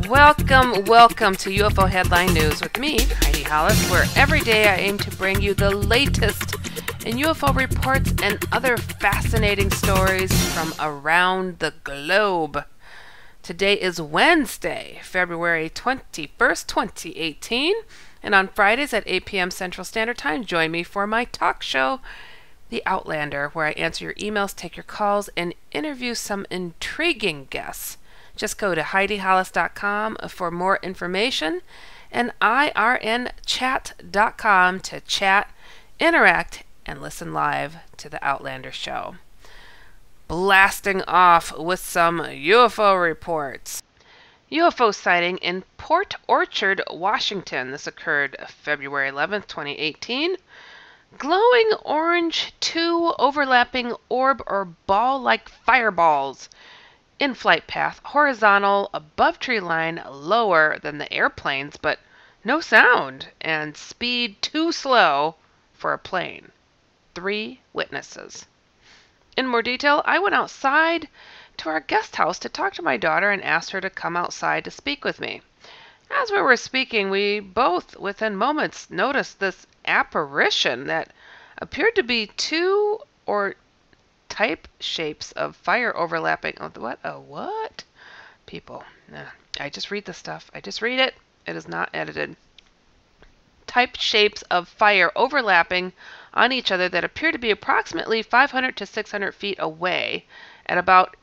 Welcome to UFO Headline News with me, Heidi Hollis, where every day I aim to bring you the latest in UFO reports and other fascinating stories from around the globe. Today is Wednesday, February 21st, 2018, and on Fridays at 8 p.m. Central Standard Time, join me for my talk show, The Outlander, where I answer your emails, take your calls, and interview some intriguing guests. Just go to HeidiHollis.com for more information and IRNchat.com to chat, interact, and listen live to The Outlander Show. Blasting off with some UFO reports. UFO sighting in Port Orchard, Washington. This occurred February 11th, 2018. Glowing orange, two overlapping orb or ball-like fireballs in flight path, horizontal, above tree line, lower than the airplanes, but no sound, and speed too slow for a plane. 3 witnesses. In more detail, I went outside to our guest house to talk to my daughter and asked her to come outside to speak with me. As we were speaking, we both, within moments, noticed this apparition that appeared to be two or type shapes of fire overlapping. Oh, what? People. I just read the stuff. I just read it. It is not edited. Type shapes of fire overlapping on each other that appear to be approximately 500 to 600 feet away at about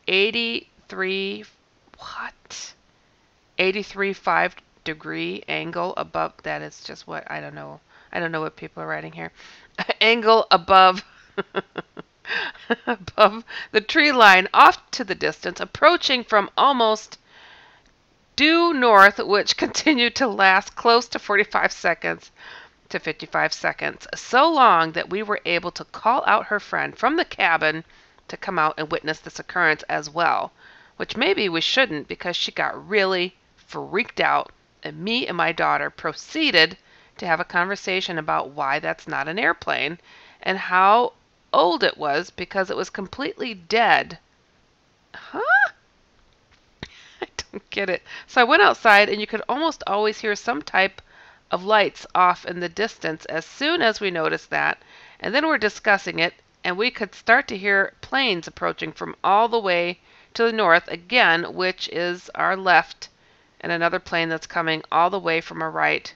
83.5 degree angle above. That is just what, I don't know. I don't know what people are writing here. Angle above above the tree line off to the distance, approaching from almost due north, which continued to last close to 45 seconds to 55 seconds, so long that we were able to call out her friend from the cabin to come out and witness this occurrence as well, which maybe we shouldn't because she got really freaked out, and me and my daughter proceeded to have a conversation about why that's not an airplane and how old it was because it was completely dead. Huh? I don't get it. So I went outside and you could almost always hear some type of lights off in the distance as soon as we noticed that. And then we're discussing it and we could start to hear planes approaching from all the way to the north again, which is our left, and another plane that's coming all the way from our right.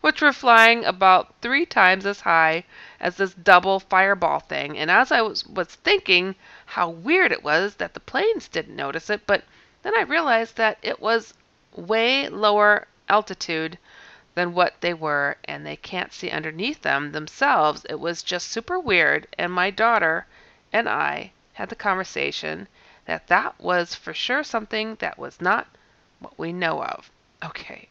Which were flying about 3 times as high as this double fireball thing. And as I was thinking how weird it was that the planes didn't notice it, but then I realized that it was way lower altitude than what they were, and they can't see underneath them themselves. It was just super weird, and my daughter and I had the conversation that that was for sure something that was not what we know of. Okay.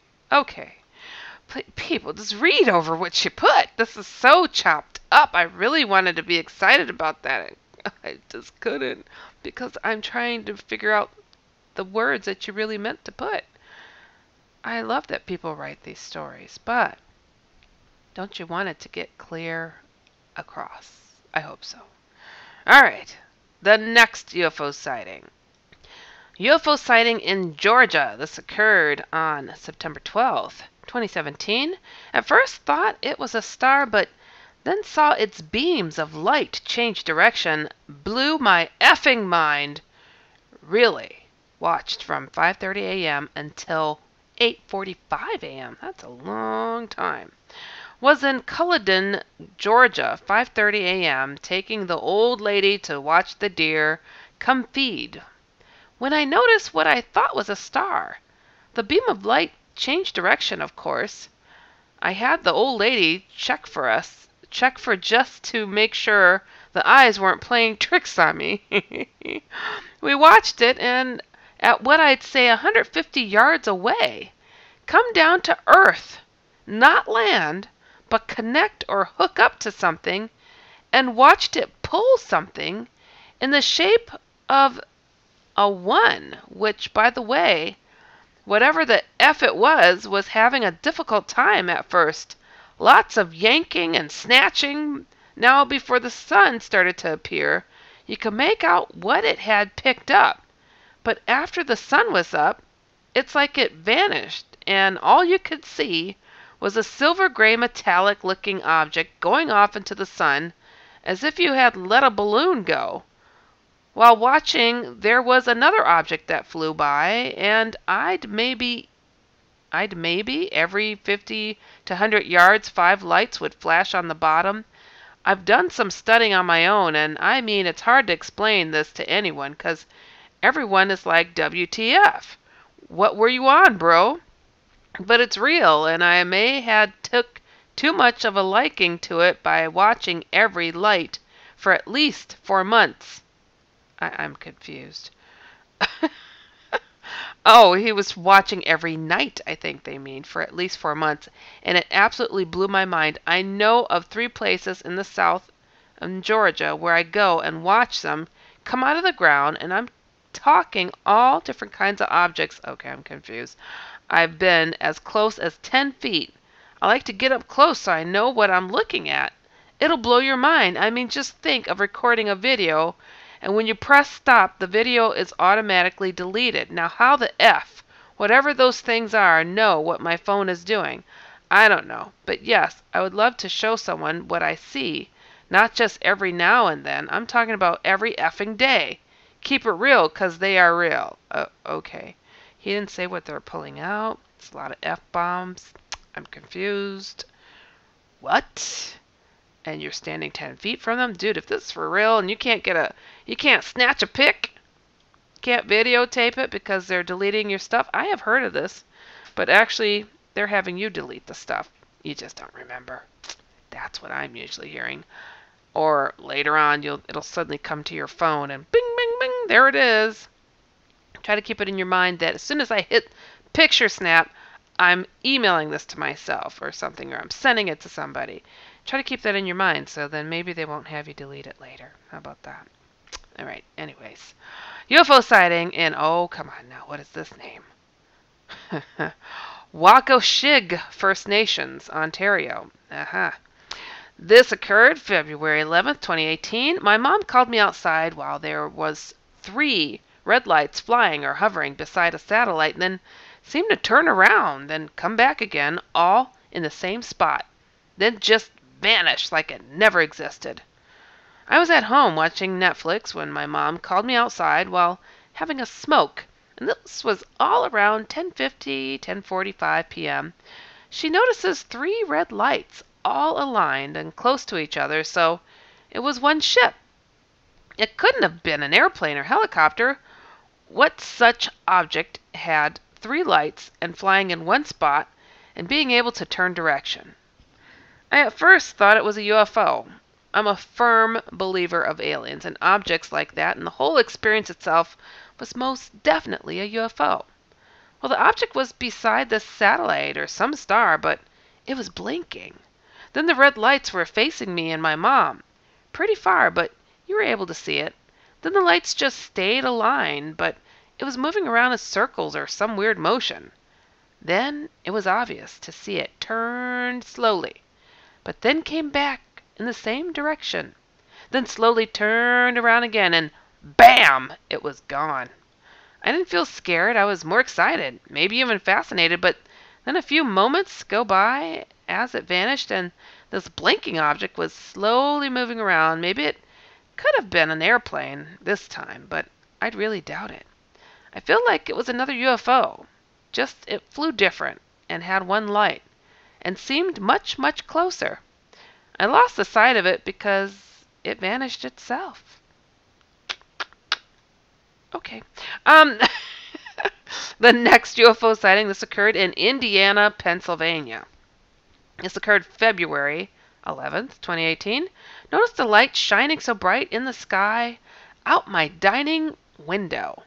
People, just read over what you put. This is so chopped up. I really wanted to be excited about that. I just couldn't because I'm trying to figure out the words that you really meant to put. I love that people write these stories, but don't you want it to get clear across? I hope so. All right, the next UFO sighting. UFO sighting in Georgia. This occurred on September 12th. 2017. At first thought it was a star, but then saw its beams of light change direction. Blew my effing mind. Really. Watched from 5:30 a.m. until 8:45 a.m. That's a long time. Was in Culloden, Georgia, 5:30 a.m., taking the old lady to watch the deer come feed, when I noticed what I thought was a star. The beam of light changed direction, of course. I had the old lady check for just to make sure the eyes weren't playing tricks on me. We watched it, and at what I'd say 150 yards away, come down to earth, not land, but connect or hook up to something, and watched it pull something in the shape of a 1, which, by the way, whatever the F it was having a difficult time at first. Lots of yanking and snatching. Now, before the sun started to appear, You could make out what it had picked up, but after the sun was up, it's like it vanished, and all you could see was a silver gray metallic looking object going off into the sun as if you had let a balloon go. While watching, there was another object that flew by, and I'd maybe every 50 to 100 yards 5 lights would flash on the bottom. I've done some studying on my own, and I mean it's hard to explain this to anyone 'cause everyone is like, WTF? What were you on, bro? But it's real, and I may had took too much of a liking to it by watching every light for at least 4 months. I'm confused. Oh, he was watching every night, I think they mean, for at least 4 months, and it absolutely blew my mind. I know of 3 places in the south in Georgia where I go and watch them come out of the ground, and I'm talking all different kinds of objects. Okay, I'm confused. I've been as close as 10 feet. I like to get up close so I know what I'm looking at. It'll blow your mind. I mean, just think of recording a video, and when you press stop, the video is automatically deleted. Now, how the F, whatever those things are, know what my phone is doing? I don't know. But yes, I would love to show someone what I see. Not just every now and then. I'm talking about every effing day. Keep it real, 'cause they are real. Okay. He didn't say what they're pulling out. It's a lot of F-bombs. I'm confused. What? And you're standing 10 feet from them? Dude, if this is for real and you can't snatch a pic, can't videotape it because they're deleting your stuff. I have heard of this, but actually they're having you delete the stuff. You just don't remember. That's what I'm usually hearing. Or later on, it'll suddenly come to your phone and bing, bing, bing, there it is. Try to keep it in your mind that as soon as I hit picture snap, I'm emailing this to myself or something, or I'm sending it to somebody. Try to keep that in your mind, so then maybe they won't have you delete it later. How about that? All right, anyways. UFO sighting in, oh, come on now, what is this name? Wacoshig First Nations, Ontario. This occurred February 11th, 2018. My mom called me outside while there was 3 red lights flying or hovering beside a satellite, and then seemed to turn around, then come back again, all in the same spot. Then just vanished like it never existed. I was at home watching Netflix when my mom called me outside while having a smoke, and this was all around 10:50, 10:45 p.m. She notices 3 red lights all aligned and close to each other, so it was one ship. It couldn't have been an airplane or helicopter. What such object had 3 lights and flying in one spot and being able to turn direction? I at first thought it was a UFO. I'm a firm believer of aliens and objects like that, and the whole experience itself was most definitely a UFO. Well, the object was beside the satellite or some star, but it was blinking. Then the red lights were facing me and my mom. Pretty far, but you were able to see it. Then the lights just stayed aligned, but it was moving around in circles or some weird motion. Then it was obvious to see it turned slowly, but then came back in the same direction. Then slowly turned around again, and BAM! It was gone. I didn't feel scared. I was more excited, maybe even fascinated, but then a few moments go by as it vanished, and this blinking object was slowly moving around. Maybe it could have been an airplane this time, but I'd really doubt it. I feel like it was another UFO, just it flew different and had one light and seemed much, much closer. I lost the sight of it because it vanished itself. Okay. The next UFO sighting, this occurred in Indiana, Pennsylvania. This occurred February 11th, 2018. Noticed the light shining so bright in the sky out my dining window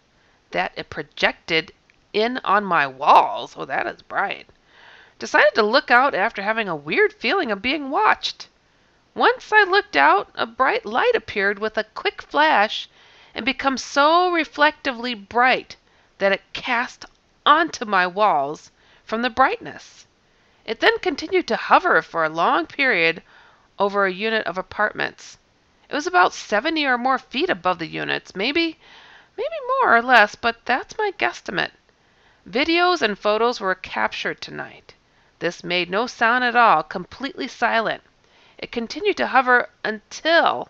that it projected in on my walls. Oh, that is bright. Decided to look out after having a weird feeling of being watched. Once I looked out, a bright light appeared with a quick flash and become so reflectively bright that it cast onto my walls from the brightness. It then continued to hover for a long period over a unit of apartments. It was about 70 or more feet above the units, maybe more or less, but that's my guesstimate. Videos and photos were captured tonight. This made no sound at all, completely silent. It continued to hover until,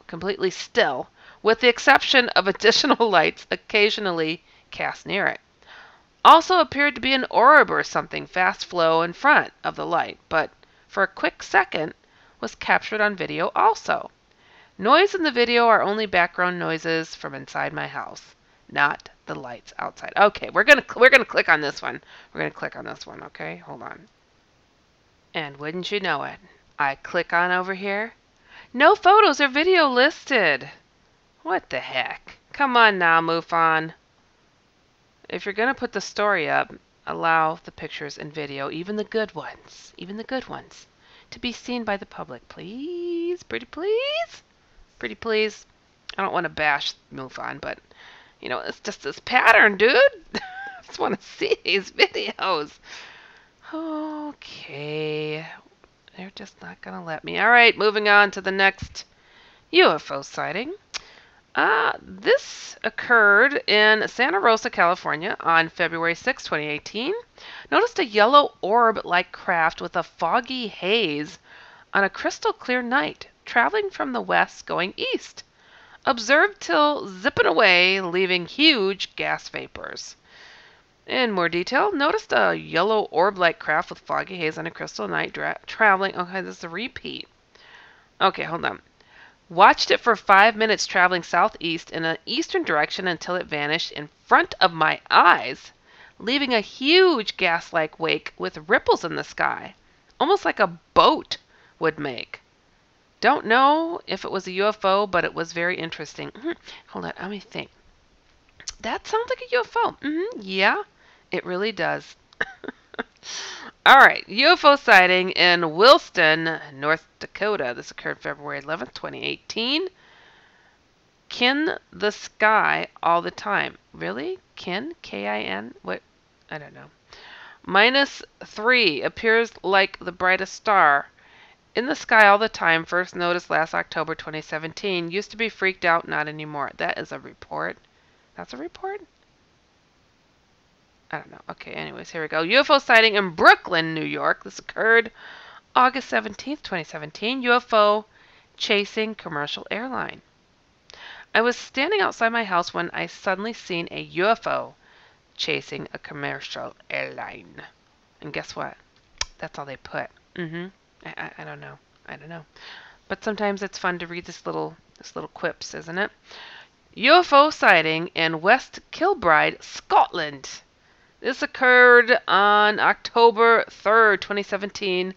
completely still, with the exception of additional lights occasionally cast near it. Also appeared to be an orb or something fast flow in front of the light, but for a quick second was captured on video also. Noise in the video are only background noises from inside my house, not the lights outside. Okay, we're gonna click on this one. We're gonna click on this one. Okay, hold on. And wouldn't you know it, I click on over here. No photos or video listed. What the heck? Come on now, MUFON. If you're gonna put the story up, allow the pictures and video, even the good ones, to be seen by the public, please. Pretty please. Pretty please. I don't want to bash MUFON, but it's just this pattern, dude. I just want to see these videos. Okay. They're just not going to let me. All right, moving on to the next UFO sighting. This occurred in Santa Rosa, California on February 6, 2018. Noticed a yellow orb-like craft with a foggy haze on a crystal clear night, traveling from the west going east. Observed till zipping away, leaving huge gas vapors. In more detail, noticed a yellow orb-like craft with foggy haze on a crystal night traveling. Okay, this is a repeat. Okay, hold on. Watched it for 5 minutes traveling southeast in an eastern direction until it vanished in front of my eyes, leaving a huge gas-like wake with ripples in the sky, almost like a boat would make. Don't know if it was a UFO, but it was very interesting. Hold on, let me think. That sounds like a UFO. Yeah, it really does. All right, UFO sighting in Williston, North Dakota. This occurred February 11th, 2018. Kin the sky all the time. Really? Kin? K-I-N? What? I don't know. -3 appears like the brightest star in the sky all the time. First noticed last October 2017. Used to be freaked out, not anymore. That is a report. That's a report? I don't know. Okay, anyways, here we go. UFO sighting in Brooklyn, New York. This occurred August 17th, 2017. UFO chasing commercial airline. I was standing outside my house when I suddenly seen a UFO chasing a commercial airline. And guess what? That's all they put. I don't know. I don't know. But sometimes it's fun to read this little quips, isn't it? UFO sighting in West Kilbride, Scotland. This occurred on October 3rd, 2017.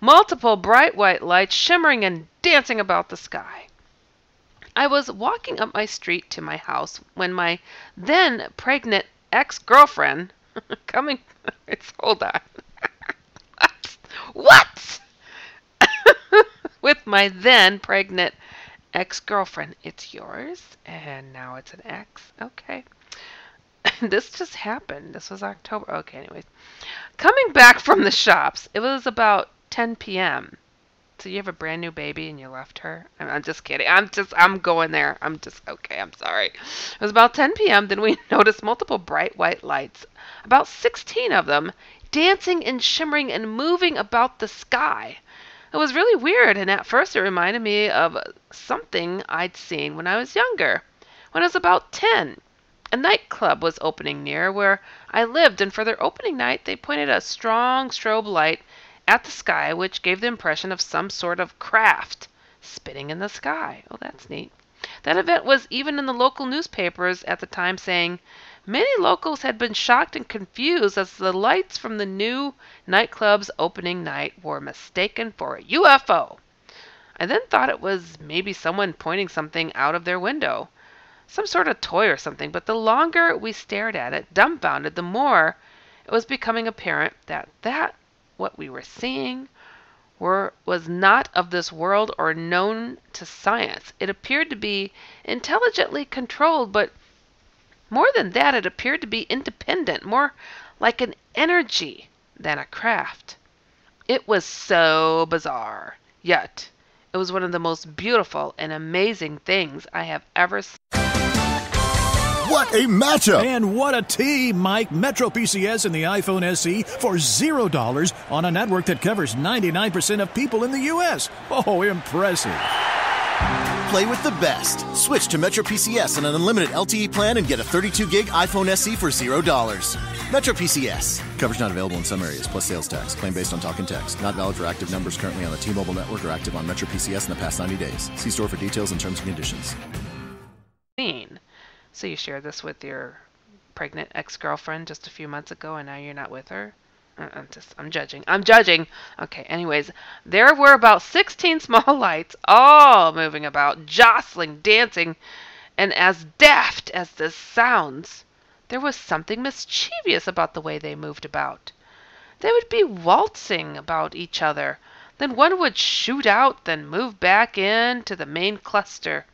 Multiple bright white lights shimmering and dancing about the sky. I was walking up my street to my house when my then pregnant ex-girlfriend hold on. What? With my then pregnant ex-girlfriend. It's yours, and now it's an ex. Okay. This just happened. This was October. Okay, anyways. Coming back from the shops, it was about 10 p.m. So you have a brand new baby and you left her? I'm just kidding. I'm going there. Okay, I'm sorry. It was about 10 p.m. Then we noticed multiple bright white lights, about 16 of them, dancing and shimmering and moving about the sky. It was really weird, and at first it reminded me of something I'd seen when I was younger, when I was about 10. A nightclub was opening near where I lived, and for their opening night, they pointed a strong strobe light at the sky, which gave the impression of some sort of craft spinning in the sky. Oh, that's neat. That event was even in the local newspapers at the time, saying many locals had been shocked and confused as the lights from the new nightclub's opening night were mistaken for a UFO. I then thought it was maybe someone pointing something out of their window, some sort of toy or something, but the longer we stared at it, dumbfounded, the more it was becoming apparent that what we were seeing was not of this world or known to science. It appeared to be intelligently controlled, but more than that, it appeared to be independent, more like an energy than a craft. It was so bizarre, yet It was one of the most beautiful and amazing things I have ever seen. What a matchup! And what a team, Mike. Metro PCS and the iPhone SE for $0 on a network that covers 99% of people in the U.S. Oh, impressive. Play with the best. Switch to Metro PCS on an unlimited LTE plan and get a 32-gig iPhone SE for $0. Metro PCS. Coverage not available in some areas, plus sales tax. Claim based on talk and text. Not valid for active numbers currently on the T-Mobile network or active on Metro PCS in the past 90 days. See store for details and terms and conditions. So you shared this with your pregnant ex-girlfriend just a few months ago, and now you're not with her? I'm judging. Okay, anyways, there were about 16 small lights, all moving about, jostling, dancing, and as daft as this sounds, there was something mischievous about the way they moved about. They would be waltzing about each other. Then one would shoot out, then move back into the main cluster.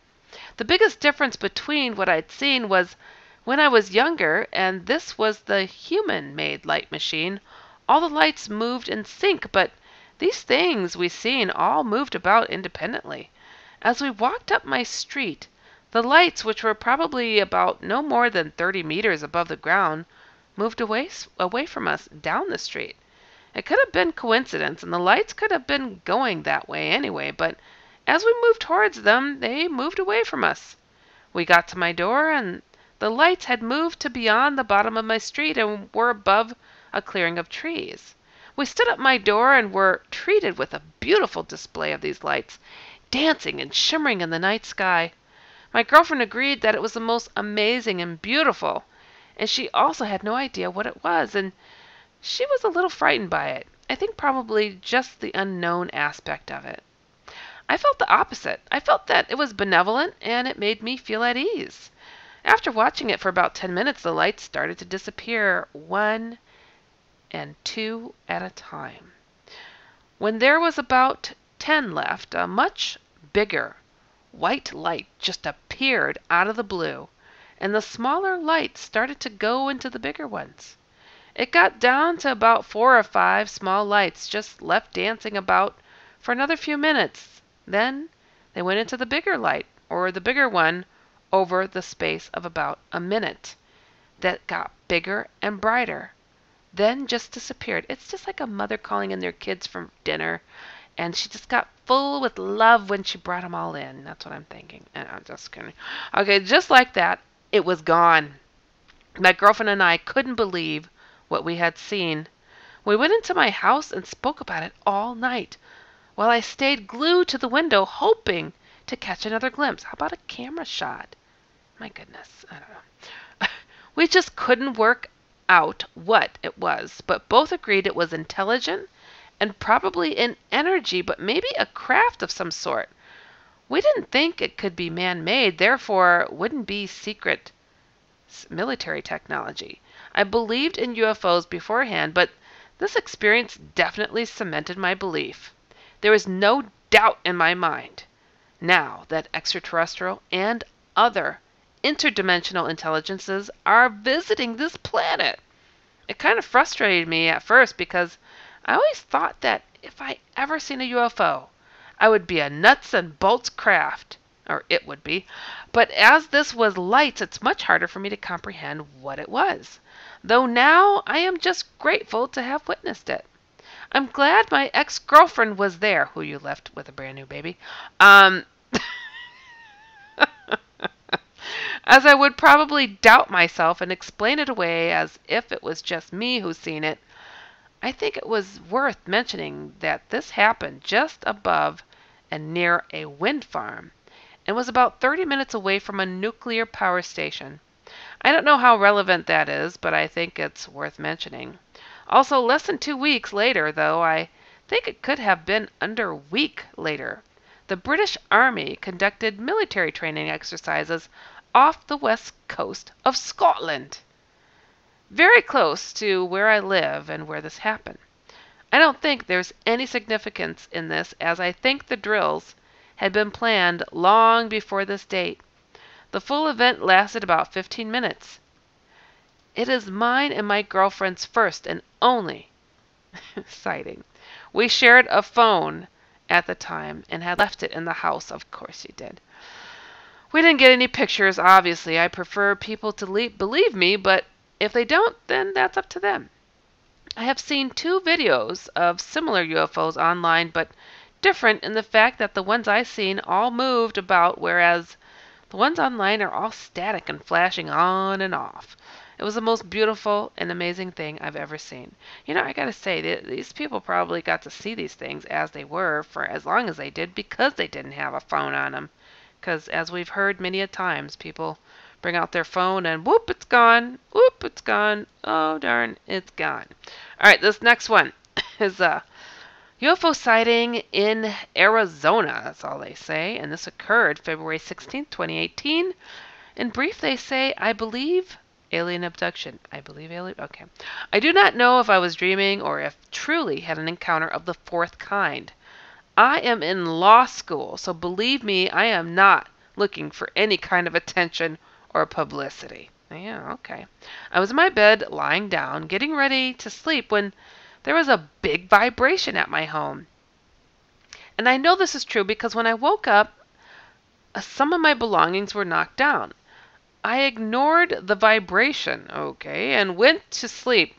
The biggest difference between what I'd seen was when I was younger, and this was the human-made light machine. All the lights moved in sync, but these things we seen all moved about independently. As we walked up my street, the lights, which were probably about no more than 30 meters above the ground, moved away from us down the street. It could have been coincidence, and the lights could have been going that way anyway, but as we moved towards them, they moved away from us. We got to my door, and the lights had moved to beyond the bottom of my street and were above a clearing of trees. We stood at my door and were treated with a beautiful display of these lights, dancing and shimmering in the night sky. My girlfriend agreed that it was the most amazing and beautiful, and she also had no idea what it was, and she was a little frightened by it. I think probably just the unknown aspect of it. I felt the opposite. I felt that it was benevolent, and it made me feel at ease. After watching it for about 10 minutes, the lights started to disappear, one and two at a time. When there was about 10 left, a much bigger white light just appeared out of the blue, and the smaller lights started to go into the bigger ones. It got down to about 4 or 5 small lights just left dancing about for another few minutes. Then they went into the bigger light, or the bigger one, over the space of about a minute. That got bigger and brighter, then just disappeared. It's just like a mother calling in their kids from dinner, and she just got full with love when she brought them all in. That's what I'm thinking. And I'm just kidding. Okay, just like that, it was gone. My girlfriend and I couldn't believe what we had seen. We went into my house and spoke about it all night, while I stayed glued to the window, hoping to catch another glimpse. How about a camera shot? My goodness, I don't know. We just couldn't work out what it was, but both agreed it was intelligent and probably an energy, but maybe a craft of some sort. We didn't think it could be man-made, therefore wouldn't be secret military technology. I believed in UFOs beforehand, but this experience definitely cemented my belief. There is no doubt in my mind now that extraterrestrial and other interdimensional intelligences are visiting this planet. It kind of frustrated me at first because I always thought that if I ever seen a UFO, I would be a nuts and bolts craft, or it would be. But as this was lights, it's much harder for me to comprehend what it was. Though now I am just grateful to have witnessed it. I'm glad my ex-girlfriend was there, who you left with a brand new baby. As I would probably doubt myself and explain it away as if it was just me who seen it. I think it was worth mentioning that this happened just above and near a wind farm and was about 30 minutes away from a nuclear power station. I don't know how relevant that is, but I think it's worth mentioning. Also, less than 2 weeks later, though I think it could have been under a week later, the British Army conducted military training exercises off the west coast of Scotland, very close to where I live and where this happened. I don't think there's any significance in this, as I think the drills had been planned long before this date. The full event lasted about 15 minutes. It is mine and my girlfriend's first and only sighting. We shared a phone at the time and had left it in the house. Of course you did. We didn't get any pictures, obviously. I prefer people to believe me, but if they don't, then that's up to them. I have seen 2 videos of similar UFOs online, but different in the fact that the ones I've seen all moved about, whereas the ones online are all static and flashing on and off. It was the most beautiful and amazing thing I've ever seen. You know, I gotta say, these people probably got to see these things as they were for as long as they did because they didn't have a phone on them. Because as we've heard many a times, people bring out their phone and whoop, it's gone. Whoop, it's gone. Oh, darn, it's gone. All right, this next one is a UFO sighting in Arizona. That's all they say. And this occurred February 16th, 2018. In brief, they say, I believe alien abduction. I believe alien. Okay. I do not know if I was dreaming or if truly had an encounter of the 4th kind. I am in law school, so believe me, I am not looking for any kind of attention or publicity. Yeah, okay. I was in my bed, lying down, getting ready to sleep when there was a big vibration at my home. And I know this is true because when I woke up, some of my belongings were knocked down. I ignored the vibration, okay, and went to sleep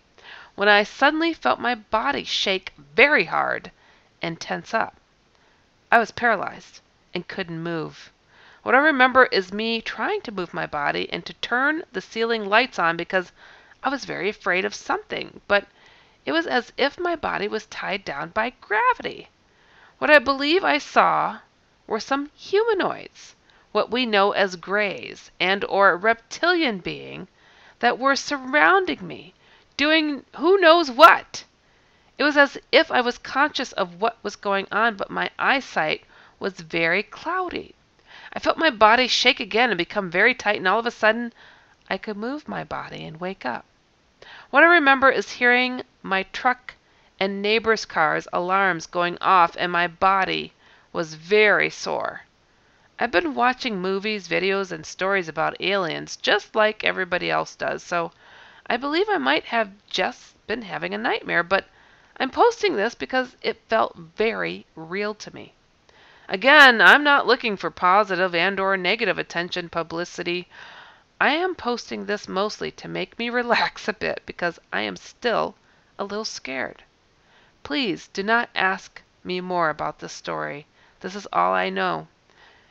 when I suddenly felt my body shake very hard and tense up. I was paralyzed and couldn't move. What I remember is me trying to move my body and to turn the ceiling lights on because I was very afraid of something, but it was as if my body was tied down by gravity. What I believe I saw were some humanoids, what we know as greys, and or reptilian being that were surrounding me, doing who knows what. It was as if I was conscious of what was going on, but my eyesight was very cloudy. I felt my body shake again and become very tight, and all of a sudden I could move my body and wake up. What I remember is hearing my truck and neighbors' cars' alarms going off, and my body was very sore. I've been watching movies, videos, and stories about aliens just like everybody else does, so I believe I might have just been having a nightmare, but I'm posting this because it felt very real to me. Again, I'm not looking for positive and or negative attention publicity. I am posting this mostly to make me relax a bit because I am still a little scared. Please do not ask me more about this story. This is all I know.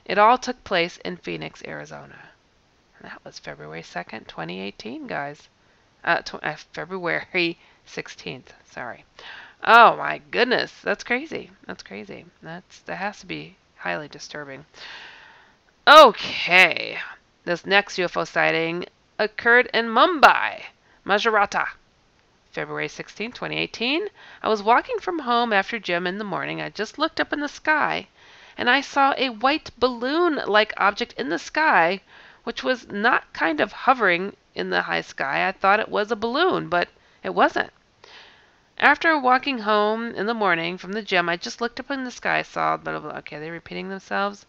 It all took place in Phoenix, Arizona. And that was February 2nd, 2018, guys. February 16th, sorry. Oh my goodness, that's crazy. That's crazy. That has to be highly disturbing. Okay, this next UFO sighting occurred in Mumbai, Maharashtra, February 16, 2018. I was walking from home after gym in the morning. I just looked up in the sky, and I saw a white balloon-like object in the sky, which was not kind of hovering in the high sky. I thought it was a balloon, but it wasn't. After walking home in the morning from the gym, I just looked up in the sky, saw blah, blah, blah. Okay, they're repeating themselves?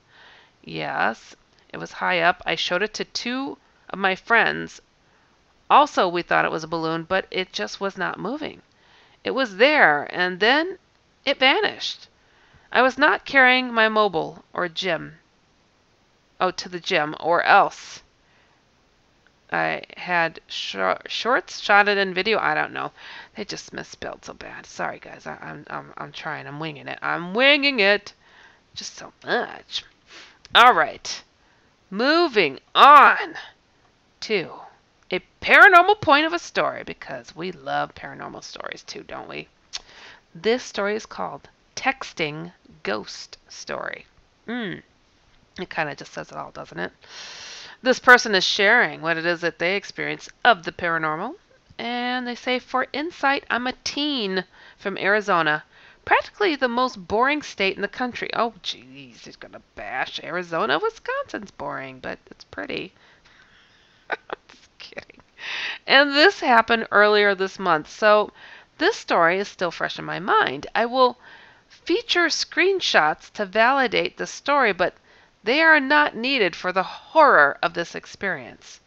Yes. It was high up. I showed it to 2 of my friends. Also, we thought it was a balloon, but it just was not moving. It was there, and then it vanished. I was not carrying my mobile or gym. Oh, to the gym, or else I had shorts shotted in video. I don't know. They just misspelled so bad. Sorry, guys. I'm trying. I'm winging it. I'm winging it. Just so much. All right. Moving on to a paranormal point of a story, because we love paranormal stories too, don't we? This story is called Texting Ghost Story. It kind of just says it all, doesn't it? This person is sharing what it is that they experience of the paranormal. And they say, for insight, I'm a teen from Arizona. Practically the most boring state in the country. Oh, geez, he's going to bash Arizona. Wisconsin's boring, but it's pretty. Just kidding. And this happened earlier this month. So this story is still fresh in my mind. I will feature screenshots to validate the story, but they are not needed for the horror of this experience.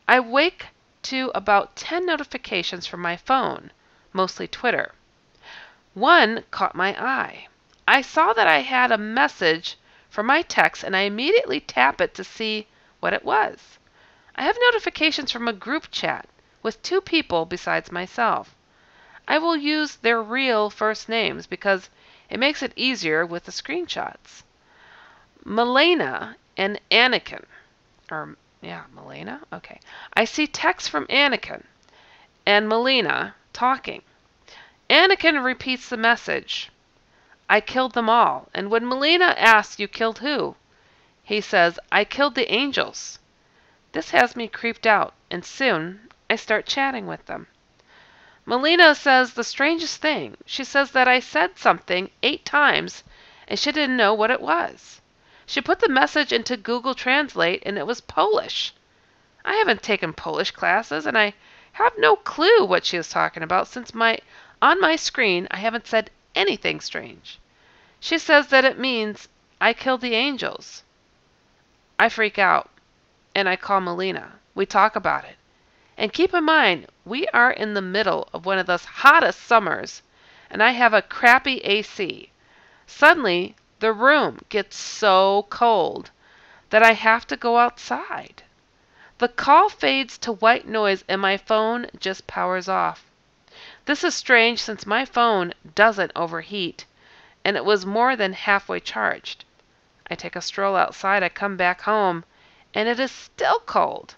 I wake to about 10 notifications from my phone, mostly Twitter. One caught my eye. I saw that I had a message from my text, and I immediately tap it to see what it was. I have notifications from a group chat with 2 people besides myself. I will use their real first names because it makes it easier with the screenshots. Milena and Anakin. Milena? Okay. I see text from Anakin and Milena talking. Anakin repeats the message. I killed them all. And when Milena asks, you killed who? He says, I killed the angels. This has me creeped out, and soon I start chatting with them. Melina says the strangest thing. She says that I said something 8 times, and she didn't know what it was. She put the message into Google Translate, and it was Polish. I haven't taken Polish classes, and I have no clue what she is talking about since on my screen I haven't said anything strange. She says that it means I killed the angels. I freak out, and I call Melina. We talk about it. And keep in mind, we are in the middle of one of the hottest summers, and I have a crappy AC. Suddenly, the room gets so cold that I have to go outside. The call fades to white noise and my phone just powers off. This is strange since my phone doesn't overheat, and it was more than halfway charged. I take a stroll outside, I come back home, and it is still cold.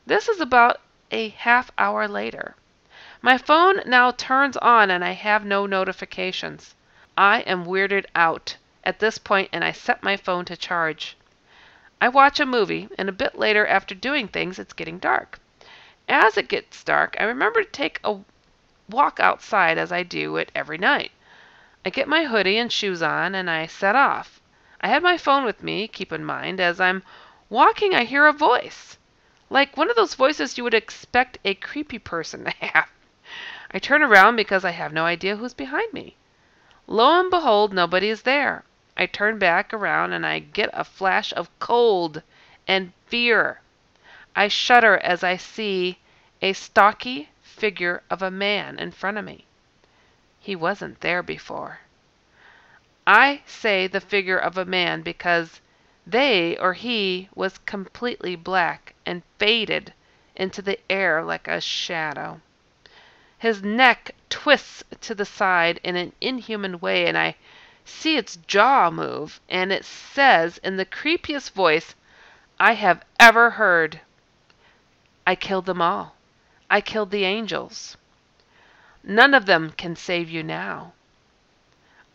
This is about a half hour later. My phone now turns on and I have no notifications. I am weirded out at this point and I set my phone to charge. I watch a movie, and a bit later, after doing things, it's getting dark. As it gets dark, I remember to take a walk outside as I do it every night. I get my hoodie and shoes on and I set off. I had my phone with me, keep in mind, as I'm walking I hear a voice. Like one of those voices you would expect a creepy person to have. I turn around because I have no idea who's behind me. Lo and behold, nobody is there. I turn back around and I get a flash of cold and fear. I shudder as I see a stocky figure of a man in front of me. He wasn't there before. I say the figure of a man because he was completely black and faded into the air like a shadow. His neck twists to the side in an inhuman way, and I see its jaw move, and it says in the creepiest voice I have ever heard, I killed them all. I killed the angels. None of them can save you now.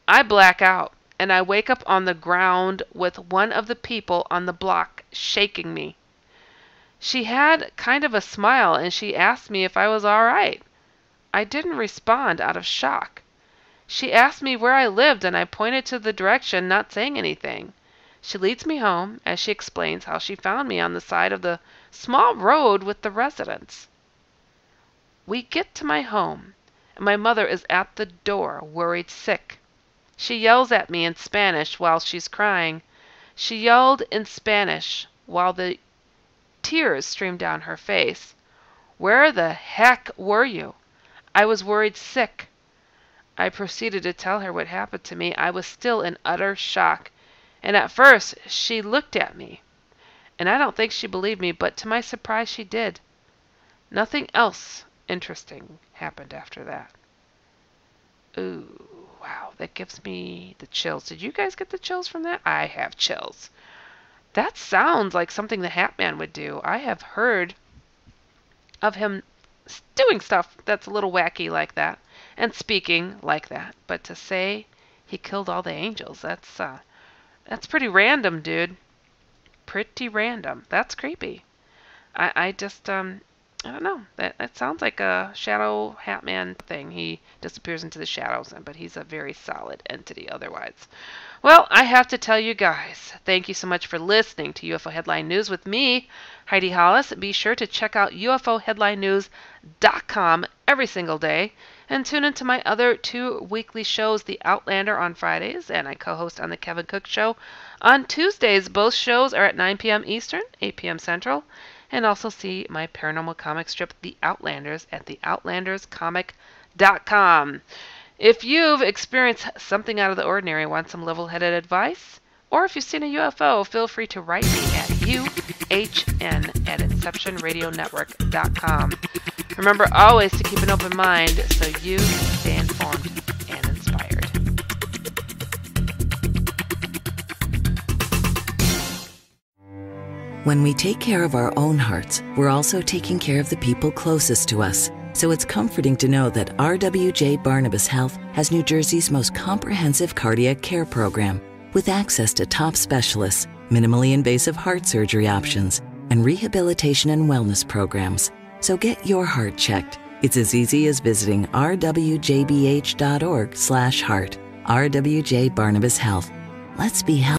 I black out, and I wake up on the ground with one of the people on the block shaking me. She had kind of a smile, and she asked me if I was all right. I didn't respond out of shock. She asked me where I lived, and I pointed to the direction, not saying anything. She leads me home, as she explains how she found me on the side of the small road with the residents. We get to my home, and my mother is at the door, worried sick. She yells at me in Spanish while she's crying. She yelled in Spanish while the tears streamed down her face. Where the heck were you? I was worried sick. I proceeded to tell her what happened to me. I was still in utter shock, and at first she looked at me, and I don't think she believed me, but to my surprise she did. Nothing else interesting happened after that. Ooh, wow, that gives me the chills. Did you guys get the chills from that? I have chills. That sounds like something the Hat Man would do. I have heard of him doing stuff that's a little wacky like that and speaking like that. But to say he killed all the angels, that's pretty random, dude. Pretty random. That's creepy. I just I don't know. That sounds like a Shadow Hat Man thing. He disappears into the shadows, but he's a very solid entity otherwise. Well, I have to tell you guys, thank you so much for listening to UFO Headline News with me, Heidi Hollis. Be sure to check out UFOHeadlineNews.com every single day and tune into my other 2 weekly shows, The Outlander on Fridays, and I co-host on The Kevin Cook Show on Tuesdays. Both shows are at 9 p.m. Eastern, 8 p.m. Central. And also see my paranormal comic strip, The Outlanders, at theoutlanderscomic.com. If you've experienced something out of the ordinary, want some level-headed advice, or if you've seen a UFO, feel free to write me at uhn@inceptionradionetwork.com. Remember always to keep an open mind so you stay informed and inspired. When we take care of our own hearts, we're also taking care of the people closest to us. So it's comforting to know that RWJ Barnabas Health has New Jersey's most comprehensive cardiac care program, with access to top specialists, minimally invasive heart surgery options, and rehabilitation and wellness programs. So get your heart checked. It's as easy as visiting rwjbh.org/heart. RWJ Barnabas Health. Let's be healthy.